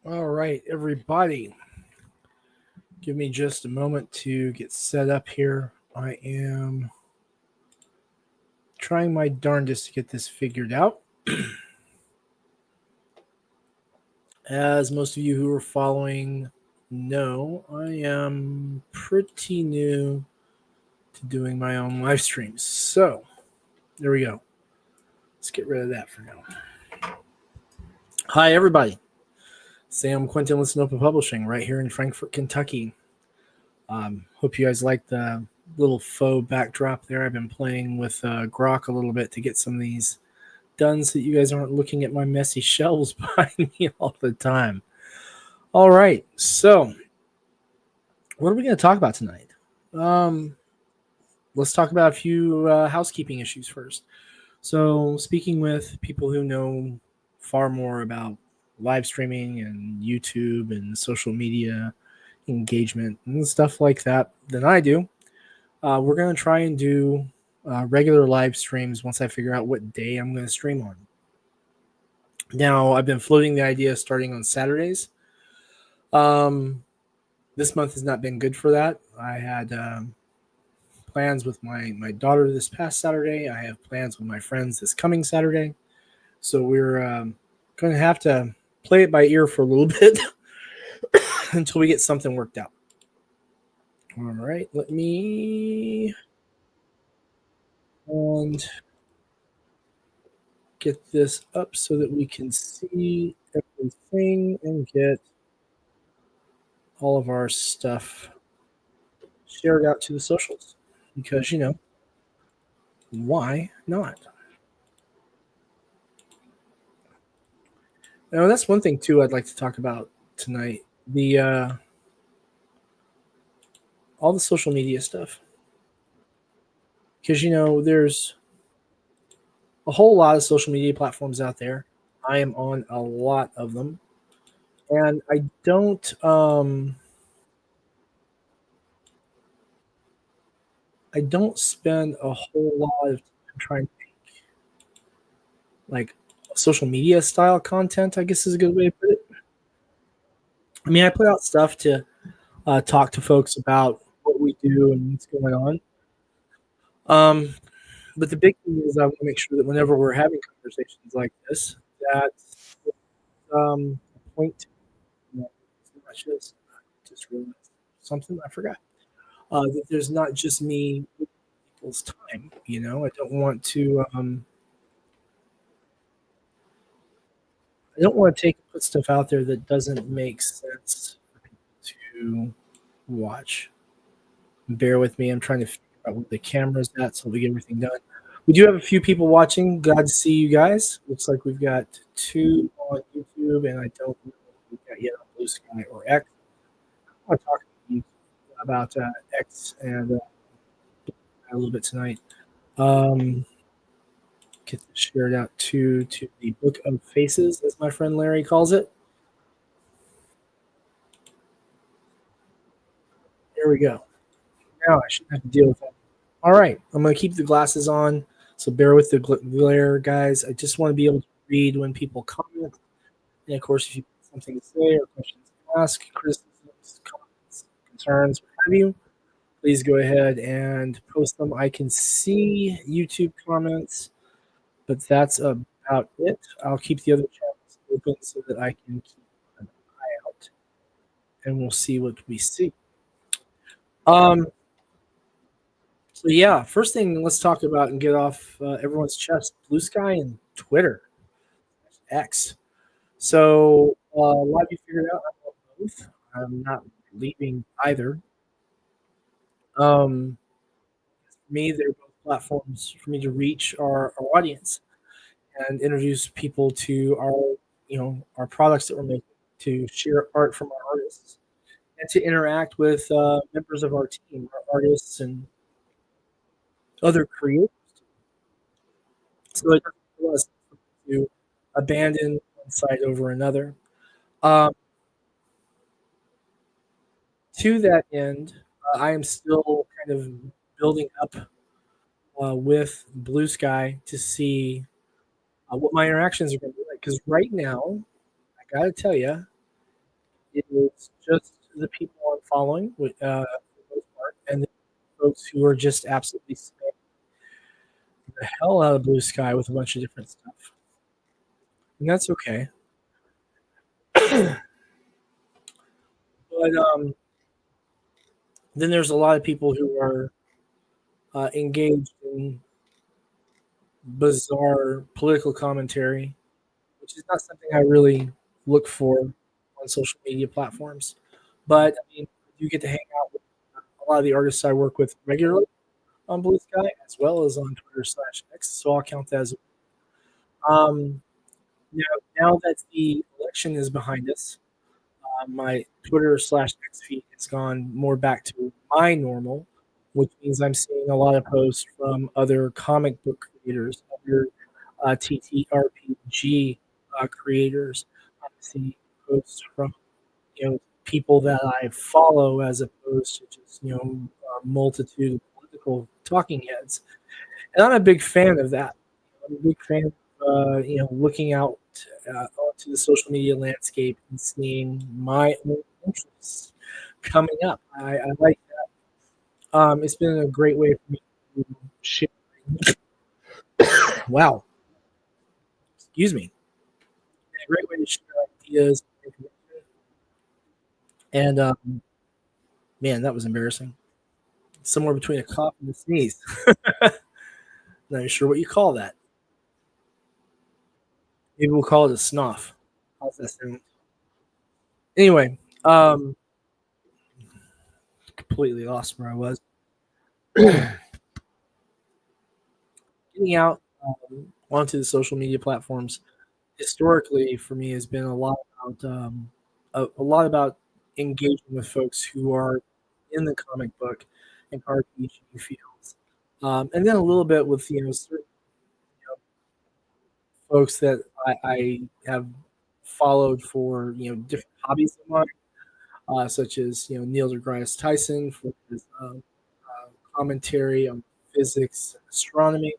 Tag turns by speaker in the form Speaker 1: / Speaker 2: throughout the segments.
Speaker 1: All right, everybody. Give me just a moment to get set up here. I am trying my darndest to get this figured out. As most of you who are following know, I am pretty new to doing my own live streams. So, there we go. Let's get rid of that for now. Hi, everybody. Sam Quinton with Open Publishing right here in Frankfort, Kentucky. Hope you guys like the little faux backdrop there. I've been playing with Grok a little bit to get some of these done so that you guys aren't looking at my messy shelves behind me all the time. All right, so what are we going to talk about tonight? Let's talk about a few housekeeping issues first. So, speaking with people who know far more about live streaming and YouTube and social media engagement and stuff like that than I do, we're going to try and do regular live streams once I figure out what day I'm going to stream on. Now, I've been floating the idea of starting on Saturdays. This month has not been good for that. I had plans with my daughter this past Saturday. I have plans with my friends this coming Saturday. So we're going to have to play it by ear for a little bit until we get something worked out. All right, let me get this up so that we can see everything and get all of our stuff shared out to the socials. Because, why not? Now, that's one thing, too, I'd like to talk about tonight. All the social media stuff. Because, there's a whole lot of social media platforms out there. I am on a lot of them. And I don't spend a whole lot of time trying to make like social media style content, I guess is a good way to put it. I mean, I put out stuff to talk to folks about what we do and what's going on. But the big thing is I want to make sure that whenever we're having conversations like this, that a point, it's not just realized something I forgot. That there's not just me with people's time. I don't want to. I don't want to put stuff out there that doesn't make sense for people to watch. Bear with me. I'm trying to figure out where the camera's at so we get everything done. We do have a few people watching. Glad to see you guys. Looks like we've got 2 on YouTube, and I don't know if we've got yet on Blue Sky or X. I want to talk to you about X and a little bit tonight. Get this shared out to the Book of Faces, as my friend Larry calls it. There we go. Now I shouldn't have to deal with that. All right, I'm going to keep the glasses on, so bear with the glare, guys. I just want to be able to read when people comment. And, of course, if you have something to say or questions to ask, criticisms, comments, concerns, what have you, please go ahead and post them. I can see YouTube comments, but that's about it. I'll keep the other channels open so that I can keep an eye out, and we'll see what we see. So yeah, first thing let's talk about and get off everyone's chest: Blue Sky and Twitter, X. So have you figured out I'm on both? I'm not leaving either. For me, they're both platforms for me to reach our audience and introduce people to our products that we're making, to share art from our artists, and to interact with members of our team, our artists, and other creators. So it doesn't make a lot of sense to abandon one side over another. Um, to that end, I am still kind of building up with Blue Sky to see what my interactions are going to be like. Because right now, I got to tell you, is just the people I'm following, for the most part, and then folks who are just absolutely spamming the hell out of Blue Sky with a bunch of different stuff, and that's okay. But then there's a lot of people who are engaged in bizarre political commentary, which is not something I really look for on social media platforms. But I mean, you get to hang out with a lot of the artists I work with regularly on Blue Sky, as well as on Twitter/X. So I'll count that as now. Now that the election is behind us, my Twitter/X feed has gone more back to my normal, which means I'm seeing a lot of posts from other comic book creators, other TTRPG creators. I'm seeing posts from people that I follow as opposed to just a multitude of political talking heads, and I'm a big fan of that. I'm a big fan of looking out onto the social media landscape and seeing my own interests coming up. I like that. It's been a great way for me to share. Wow, excuse me. A great way to share ideas, and man, that was embarrassing. Somewhere between a cough and a sneeze. Not even sure what you call that. Maybe we'll call it a snuff. How's that sound? Anyway, completely lost where I was. Getting out onto the social media platforms historically for me has been a lot about engaging with folks who are in the comic book and RPG fields, and then a little bit with certain folks that I have followed for different hobbies of mine, such as Neil deGrasse Tyson for his commentary on physics and astronomy,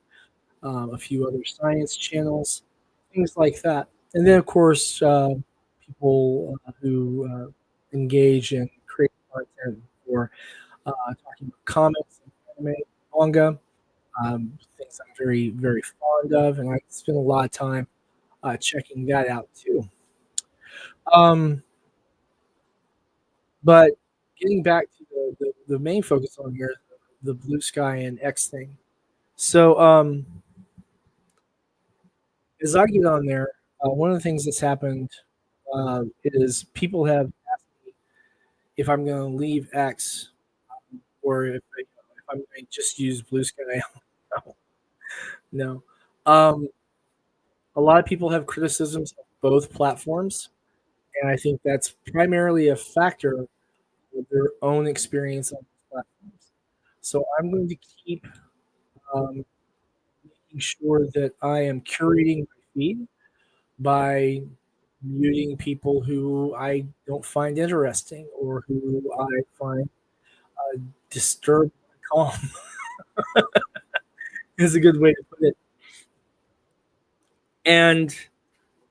Speaker 1: a few other science channels, things like that. And then, of course, people who engage in creating content or talking about comics and anime, manga, things I'm very, very fond of. And I spend a lot of time checking that out too. Um, but getting back to the main focus on here, the Blue Sky and X thing. So, as I get on there, one of the things that's happened is people have asked me if I'm going to leave X or if I'm going to just use Blue Sky. No, no. Um, a lot of people have criticisms of both platforms, and I think that's primarily a factor of their own experience on these platforms. So I'm going to keep um, making sure that I am curating my feed by muting people who I don't find interesting or who I find disturbed calm is a good way to put it. And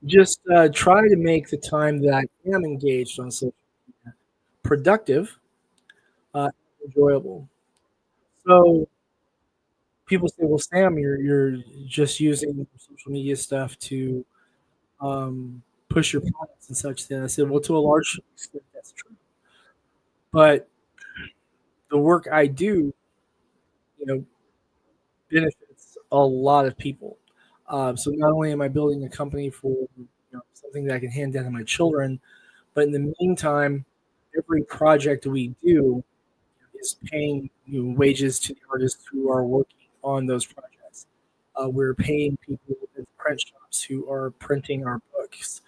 Speaker 1: just try to make the time that I am engaged on social media productive, enjoyable. So people say, "Well, Sam, you're just using social media stuff to push your products and such." Then I said, "Well, to a large extent, that's true. But the work I do, you know, benefits a lot of people. So not only am I building a company for something that I can hand down to my children, but in the meantime, every project we do is paying wages to the artists who are working on those projects. We're paying people at the print shops who are printing our books.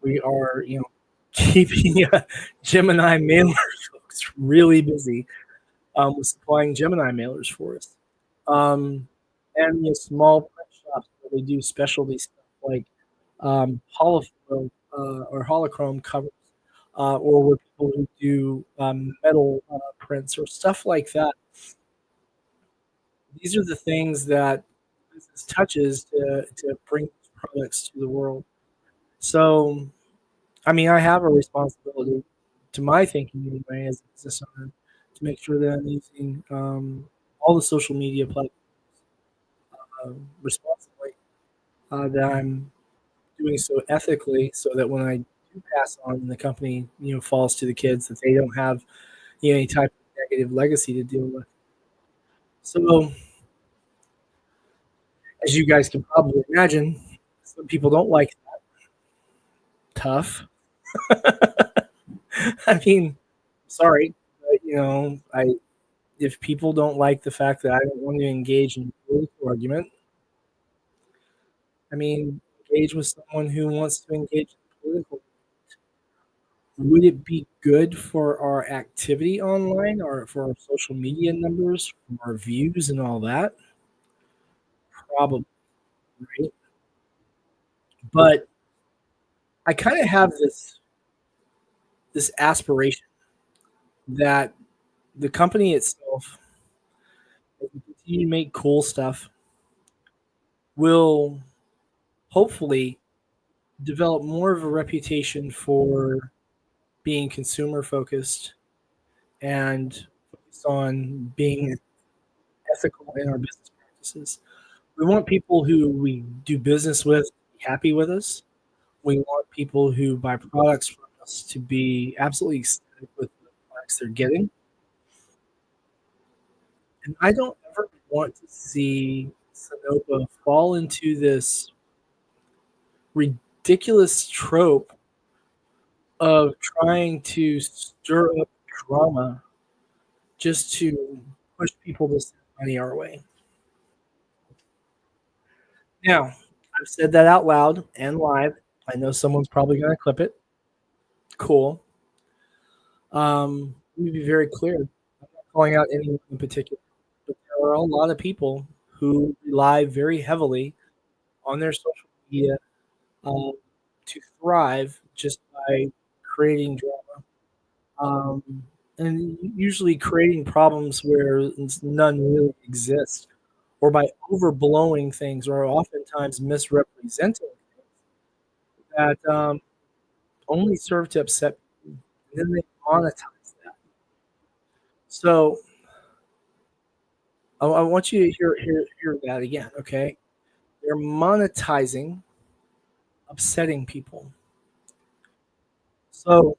Speaker 1: We are, keeping Gemini mailer folks really busy with supplying Gemini mailers for us. Um, and small print shops where they do specialty stuff like holochrome or holochrome covers, or where people who do metal prints or stuff like that. These are the things that business touches to bring products to the world. So, I mean, I have a responsibility. to my thinking anyway, as a business owner, to make sure that I'm using all the social media platforms responsibly, that I'm doing so ethically, so that when I do pass on and the company, falls to the kids, that they don't have any type of negative legacy to deal with. So, as you guys can probably imagine, some people don't like tough. I mean, sorry, but I if people don't like the fact that I don't want to engage in a political argument, I mean, engage with someone who wants to engage in political. Would it be good for our activity online or for our social media numbers, for our views and all that? Probably, right? But I kind of have this aspiration that the company itself, as we continue to make cool stuff, will hopefully develop more of a reputation for being consumer focused and focused on being ethical in our business practices. We want people who we do business with to be happy with us. We want people who buy products from us to be absolutely ecstatic with the products they're getting. And I don't ever want to see Sanopa fall into this ridiculous trope of trying to stir up drama just to push people to send money our way. Now, I've said that out loud and live. I know someone's probably going to clip it. Cool. Let me be very clear. I'm not calling out anyone in particular, but there are a lot of people who rely very heavily on their social media um, to thrive just by creating drama, and usually creating problems where none really exist, or by overblowing things, or oftentimes misrepresenting that only serve to upset people, and then they monetize that. So I want you to hear that again, okay? They're monetizing upsetting people. So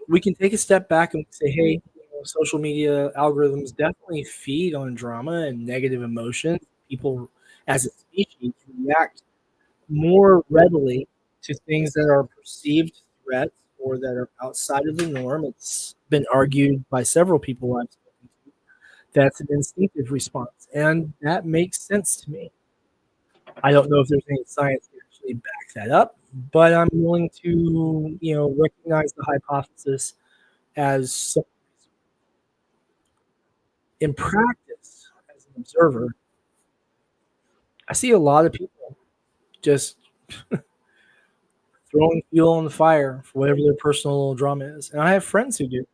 Speaker 1: we can take a step back and say, hey, social media algorithms definitely feed on drama and negative emotions. People, as a species, react more readily to things that are perceived threats or that are outside of the norm. It's been argued by several people I've spoken to that's an instinctive response, and that makes sense to me. I don't know if there's any science to actually back that up, but I'm willing to, recognize the hypothesis as in practice as an observer. I see a lot of people just throwing fuel on the fire for whatever their personal drama is, and I have friends who do.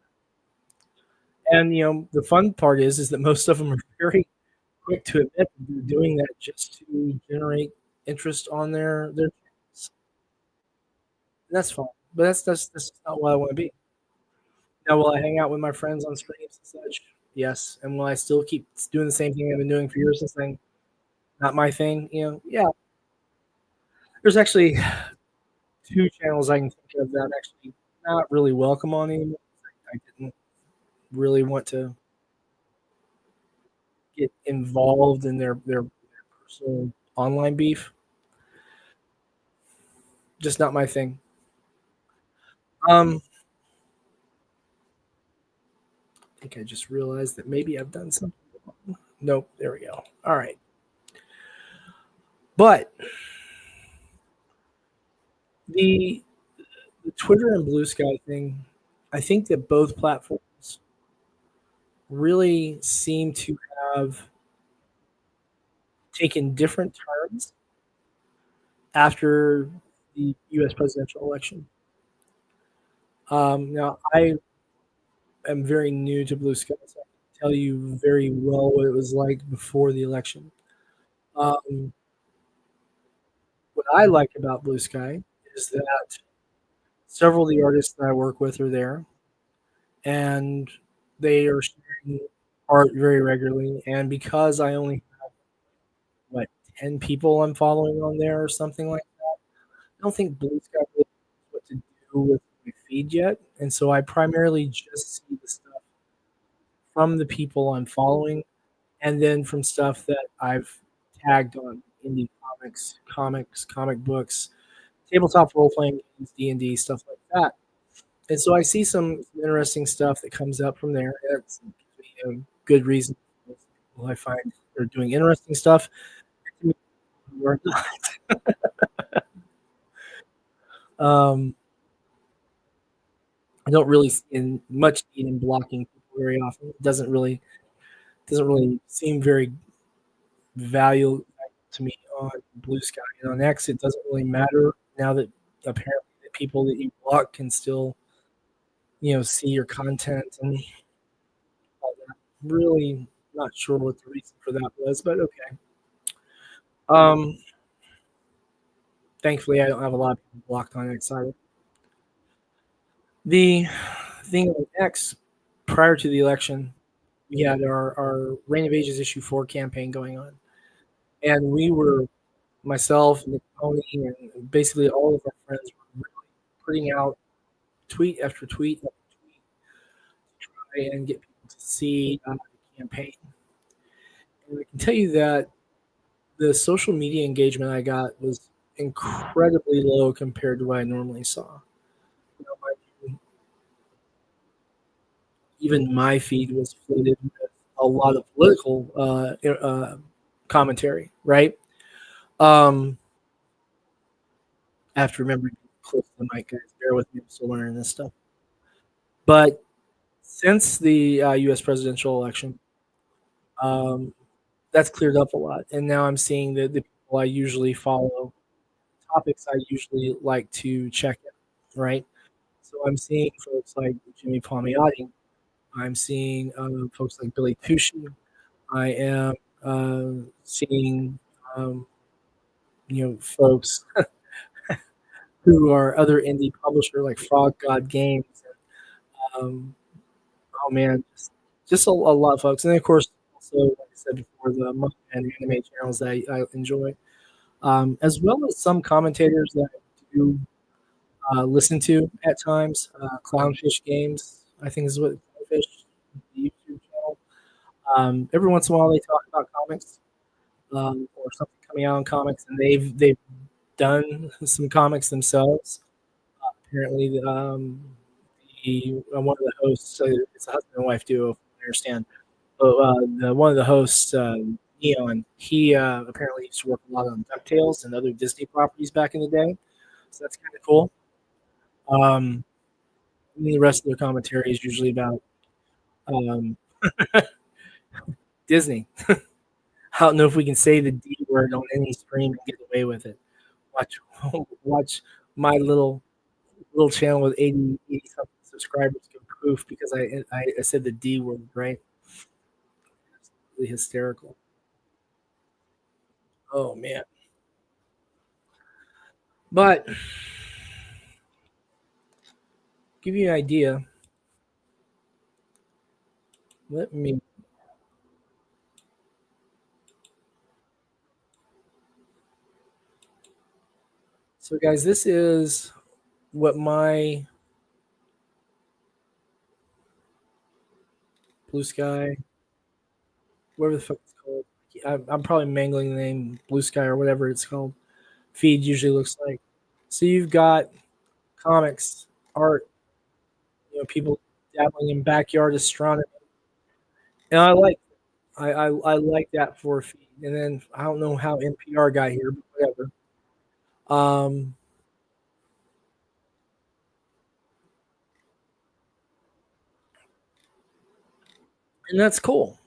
Speaker 1: And the fun part is that most of them are very quick to admit that they're doing that just to generate interest on their channels. And that's fine, but that's not what I want to be. Now, will I hang out with my friends on streams and such? Yes. And will I still keep doing the same thing I've been doing for years and saying, not my thing? Yeah. There's actually two channels I can think of that I'm actually not really welcome on anymore. I didn't really want to get involved in their personal online beef. Just not my thing. I think I just realized that maybe I've done something wrong. Nope. There we go. All right. But the the Twitter and Blue Sky thing, I think that both platforms really seem to have taken different turns after the U.S. presidential election. Now, I am very new to Blue Sky, so I can tell you very well what it was like before the election. Um, what I like about Blue Sky is that several of the artists that I work with are there. and they are sharing art very regularly. And because I only what 10 people I'm following on there or something like, I don't think Blue Sky really knows what to do with my feed yet, and so I primarily just see the stuff from the people I'm following, and then from stuff that I've tagged on indie comics, comic books, tabletop role playing games, D&D, stuff like that. And so I see some interesting stuff that comes up from there. It's gives me a good reason. People I find are doing interesting stuff. Who are not. Um, I don't really see much need in blocking people very often. It doesn't really seem very valuable to me on Blue Sky. And on X, it doesn't really matter now that apparently the people that you block can still see your content and all that. Really not sure what the reason for that was, but okay. Um, Thankfully, I don't have a lot of people blocked on X either. The thing on X prior to the election, we had our Reign of Ages issue 4 campaign going on, and we were myself, Nick Pony, and basically all of our friends were really putting out tweet after tweet after tweet to try and get people to see the campaign. And I can tell you that the social media engagement I got was incredibly low compared to what I normally saw. My, even my feed was flooded with a lot of political commentary, right? Um, I have to remember to be close to the mic, guys. Bear with me. I'm still learning this stuff. But since the U.S. presidential election, um, that's cleared up a lot, and now I'm seeing the people I usually follow, topics I usually like to check out, right? So I'm seeing folks like Jimmy Palmiotti. I'm seeing folks like Billy Tucci. I am seeing um, folks who are other indie publisher like Frog God Games. Um, oh man, just a lot of folks, and then of course also like I said before, the manga and anime channels that I enjoy, as well as some commentators that I do listen to at times. Clownfish Games, I think is what Clownfish, the YouTube channel. Every once in a while they talk about comics or something coming out in comics, and they've done some comics themselves. Apparently, one of the hosts, it's a husband and wife duo, if I understand. But one of the hosts, Neon, he apparently used to work a lot on DuckTales and other Disney properties back in the day. So that's kind of cool. Um, and the rest of their commentary is usually about um, Disney. I don't know if we can say the D word on any stream and get away with it. Watch, watch my little channel with 80 something subscribers go poof because I said the D word, right? Absolutely hysterical. Oh man. But give you an idea. Let me So guys, this is what my Blue Sky, whatever the fuck it's called. I'm probably mangling the name Blue Sky or whatever it's called. Feed usually looks like. So you've got comics, art, people dabbling in backyard astronomy, and I like that for a feed. And then I don't know how NPR got here, but whatever. Um, and that's cool.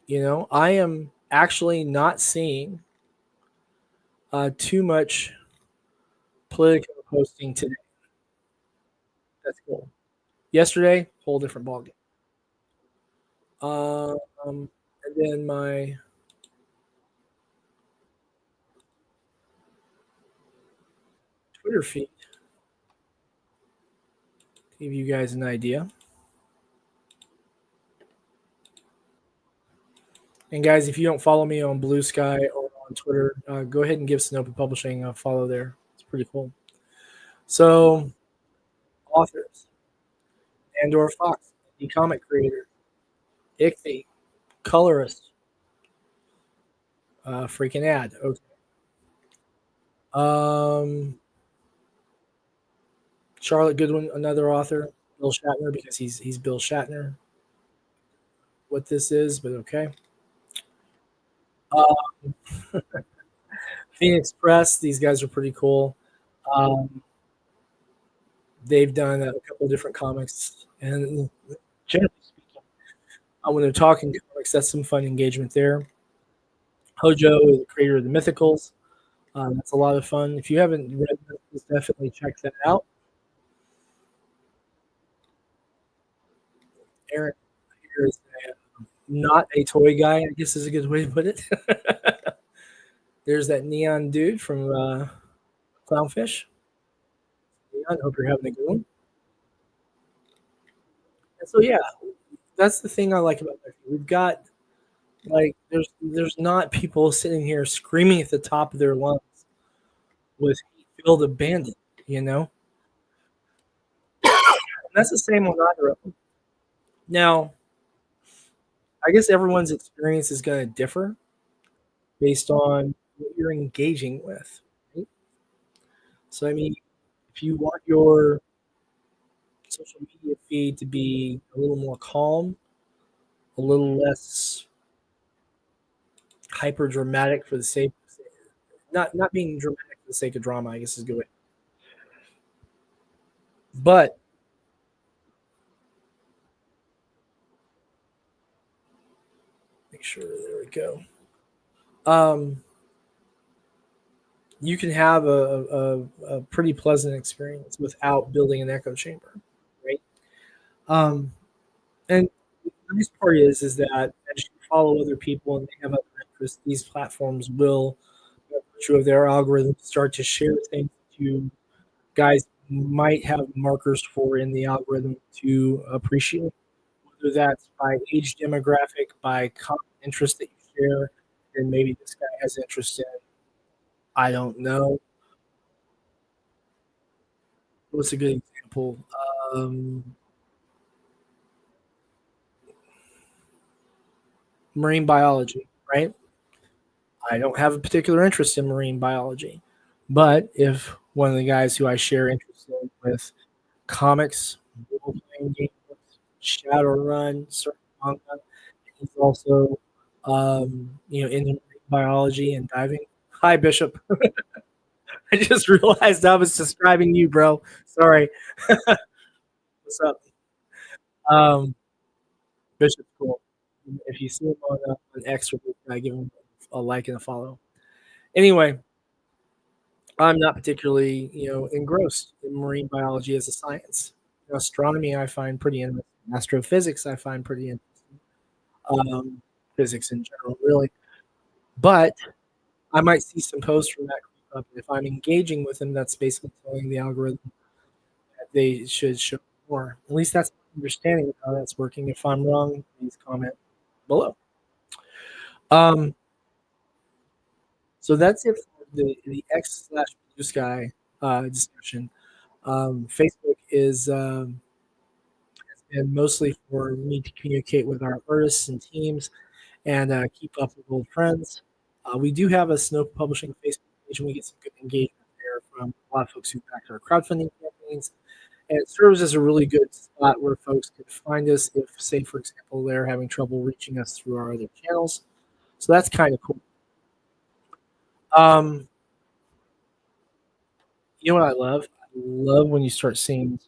Speaker 1: I am actually not seeing too much political posting today. That's cool. Yesterday, whole different ballgame. And then my Twitter feed, to give you guys an idea. And guys, if you don't follow me on Blue Sky or on Twitter, go ahead and give Sinopa Publishing a follow there. It's pretty cool. So, authors: Andor Fox, the comic creator; Ichthy, colorist. Freaking ad. Okay. Um, Charlotte Goodwin, another author. Bill Shatner, because he's Bill Shatner. What this is, but okay. Uh, Phoenix Press. These guys are pretty cool. Um, they've done a couple of different comics, and generally speaking, when they're talking comics, that's some fun engagement there. Hojo is the creator of the Mythicals. That's a lot of fun. If you haven't read this, definitely check that out. Aaron here is not a toy guy, I guess is a good way to put it. There's that neon dude from Clownfish. Neon, hope you're having a good one. And so yeah, that's the thing I like about Murphy. We've got like there's not people sitting here screaming at the top of their lungs with filled abandon, you know? And that's the same on either of them. Now, I guess everyone's experience is going to differ based on what you're engaging with. Right? So, I mean, if you want your social media feed to be a little more calm, a little less hyper dramatic for the sake, not being dramatic for the sake of drama, I guess is a good way. But make sure there we go. Um, you can have a pretty pleasant experience without building an echo chamber, right? Um, and the nice part is that as you follow other people and they have other interests, these platforms will, by virtue of their algorithm, start to share things that you guys might have markers for in the algorithm to appreciate, whether that's by age demographic, by common interest that you share, and maybe this guy has interest in, I don't know. What's a good example? Um, Marine biology, right? I don't have a particular interest in marine biology, but if one of the guys who I share interest in with comics, role playing games, Shadowrun, certain manga, he's also into marine biology and diving. Hi, Bishop. I just realized I was describing you, bro. Sorry. What's up? Um, Bishop's cool. If you see him on X, I give him a like and a follow. Anyway, I'm not particularly, engrossed in marine biology as a science. Astronomy, I find pretty interesting. Astrophysics, I find pretty interesting. Physics in general, really. But I might see some posts from that creep up. If I'm engaging with them, that's basically telling the algorithm that they should show more. At least that's my understanding of how that's working. If I'm wrong, please comment below. Um, so that's it for the X slash Blue Sky discussion. Facebook is and mostly for me to communicate with our artists and teams and keep up with old friends. We do have a Snow Publishing Facebook page, and we get some good engagement there from a lot of folks who backed our crowdfunding campaigns. And it serves as a really good spot where folks can find us if, say, for example, they're having trouble reaching us through our other channels. So that's kind of cool. Um, you know what I love? I love when you start seeing.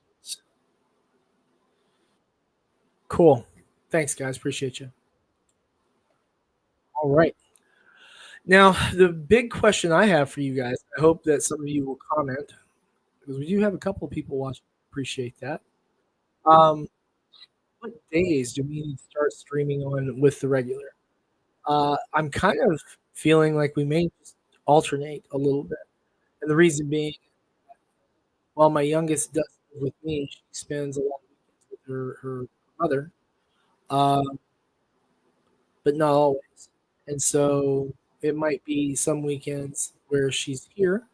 Speaker 1: Cool. Thanks, guys. Appreciate you. All right. Now, the big question I have for you guys, I hope that some of you will comment because we do have a couple of people watching. Appreciate that. Um, what days do we need to start streaming on with the regular? I'm kind of feeling like we may just alternate a little bit. And the reason being, while my youngest does live with me, she spends a lot of weekends with her mother. Um, but not always. And so it might be some weekends where she's here,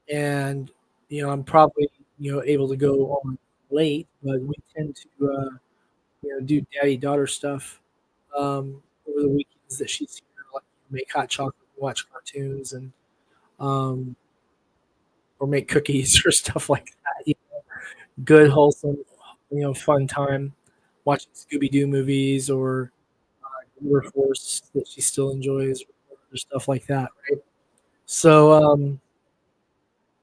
Speaker 1: and I'm probably able to go on late, but we tend to do daddy daughter stuff over the weekends that she's here, like make hot chocolate, and watch cartoons, and um, or make cookies or stuff like that. Good, wholesome, fun time watching Scooby Doo movies or River Force that she still enjoys or stuff like that, right? So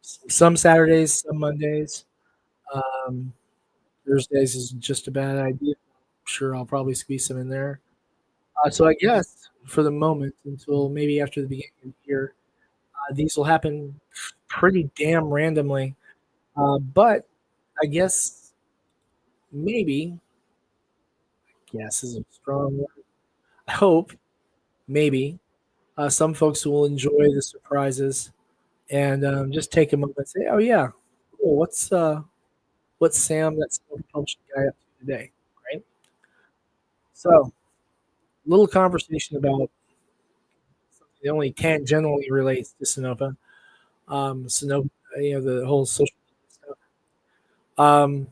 Speaker 1: some Saturdays, some Mondays, um, Thursdays is just a bad idea. Sure, I'll probably squeeze some in there. So I guess for the moment, until maybe after the beginning of the year, these will happen pretty damn randomly. But I guess maybe, guess is a strong word. I hope maybe some folks will enjoy the surprises and just take a moment and say, "Oh yeah, cool. What's Sam, that smoke pumpkin guy, up to today?" Right. So, little conversation about something that only tangentially relates to Sonoma. Sonoma, the whole social media stuff. Um,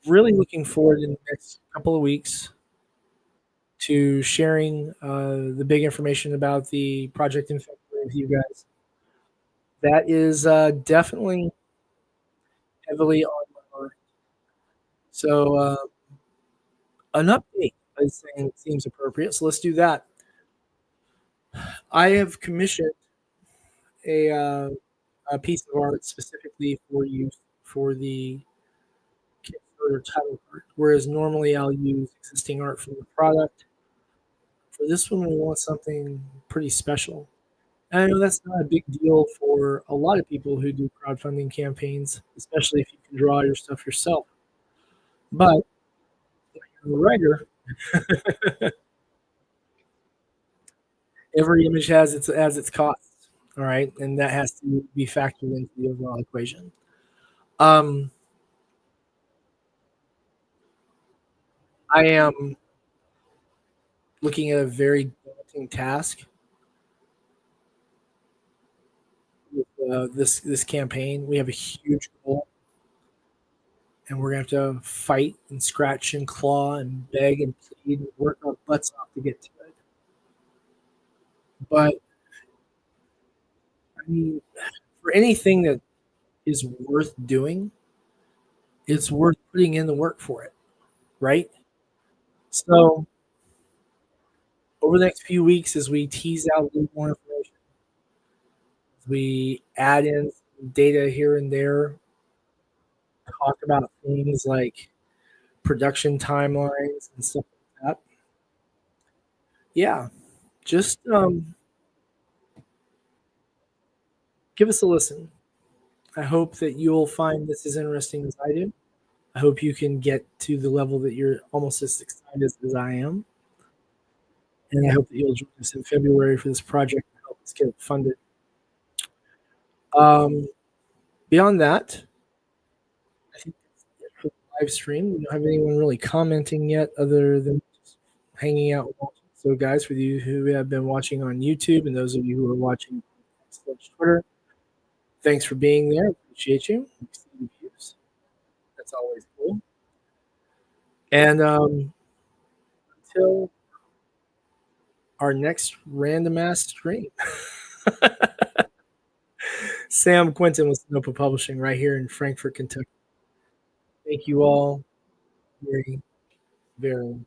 Speaker 1: really looking forward in the next couple of weeks to sharing the big information about the project in February with you guys. That is definitely heavily on my mind. So an update, I think, seems appropriate. So let's do that. I have commissioned a, uh, a piece of art specifically for you for the Kickstarter title card. Whereas normally I'll use existing art from the product. For this one, we want something pretty special. And I know that's not a big deal for a lot of people who do crowdfunding campaigns, especially if you can draw your stuff yourself. But if you're a writer, every image has its costs. All right, and that has to be factored into the overall equation. Um, I am looking at a very daunting task with this campaign. We have a huge goal, and we're gonna have to fight and scratch and claw and beg and plead and work our butts off to get to it. But I mean, for anything that is worth doing, it's worth putting in the work for it, right? So over the next few weeks, as we tease out a little more information, as we add in some data here and there, talk about things like production timelines and stuff like that. Yeah, just give us a listen. I hope that you'll find this as interesting as I do. I hope you can get to the level that you're almost as excited as I am. And I hope that you'll join us in February for this project to help us get it funded. Um, Beyond that, I think that's it for the live stream. We don't have anyone really commenting yet other than just hanging out watching. So, guys, for you who have been watching on YouTube and those of you who are watching on Twitter, thanks for being there. Appreciate you. We see the views. That's always cool. And until our next random ass stream, Sam Quinton with Snowpa Publishing right here in Frankfort, Kentucky. Thank you all very, very